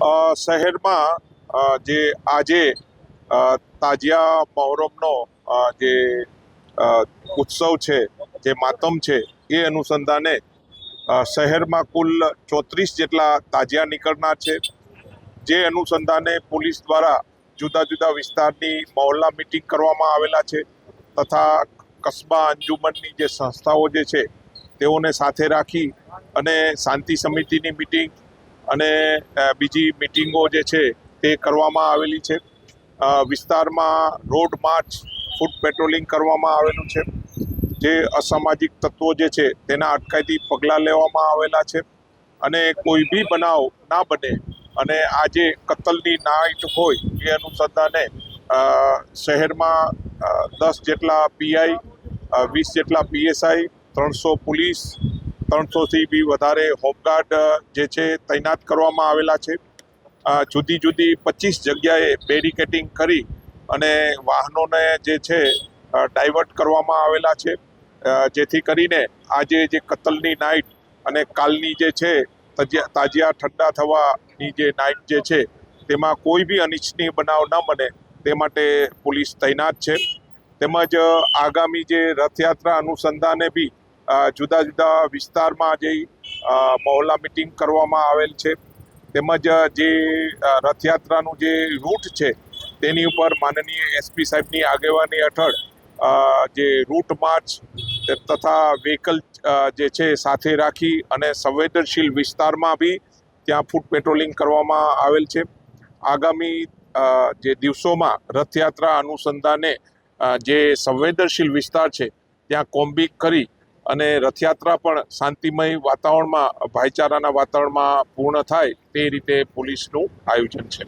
શહેરમાં જે આજે તાજિયા મહોરમનો જે ઉત્સવ છે, જે માતમ છે, એ અનુસંધાને શહેરમાં કુલ 34 જેટલા તાજિયા નીકળનાર છે. જે અનુસંધાને પોલીસ દ્વારા જુદા જુદા વિસ્તારની મહોલ્લા મિટિંગ કરવામાં આવેલા છે તથા કસ્બા અંજુમનની જે સંસ્થાઓ જે છે તેઓને સાથે રાખી અને શાંતિ સમિતિની મિટિંગ અને બીજી મિટિંગો જે છે તે કરવામાં આવેલી છે. વિસ્તારમાં રોડ માર્ચ, ફૂટ પેટ્રોલિંગ કરવામાં આવેલું છે. જે અસામાજિક તત્વો જે છે તેના અટકાયતી પગલાં લેવામાં આવેલા છે અને કોઈ બી બનાવ ના બને અને આજે કતલની નાઇટ હોય એ અનુસંધાને શહેરમાં 10 જેટલા પીઆઈ, 20 જેટલા પીએસઆઈ, 300 પોલીસ, 300થી બી વધારે હોમગાર્ડ જે છે તૈનાત કરવામાં આવેલા છે. જુદી જુદી 25 જગ્યાએ બેરિકેડિંગ કરી અને વાહનોને જે છે ડાયવર્ટ કરવામાં આવેલા છે, જેથી કરીને આજે જે કતલની નાઇટ અને કાલની જે છે તાજિયા ઠંડા થવાની જે નાઇટ જે છે તેમાં કોઈ બી અનિચ્છનીય બનાવ ન બને તે માટે પોલીસ તૈનાત છે. તેમજ આગામી જે રથયાત્રા અનુસંધાને બી જુદા જુદા વિસ્તારમાં જે મહોલ્લા મિટિંગ કરવામાં આવેલ છે. તેમજ જે રથયાત્રાનું જે રૂટ છે તેની ઉપર માનનીય એસપી સાહેબની આગેવાની હેઠળ જે રૂટ માર્ચ તથા વ્હીકલ જે છે સાથે રાખી અને સંવેદનશીલ વિસ્તારમાં બી ત્યાં ફૂટ પેટ્રોલિંગ કરવામાં આવેલ છે. આગામી જે દિવસોમાં રથયાત્રા અનુસંધાને જે સંવેદનશીલ વિસ્તાર છે ત્યાં કોમ્બિંગ કરી અને રથયાત્રા પણ શાંતિમય વાતાવરણમાં, ભાઈચારાના વાતાવરણમાં પૂર્ણ થાય તે રીતે પોલીસનું આયોજન છે.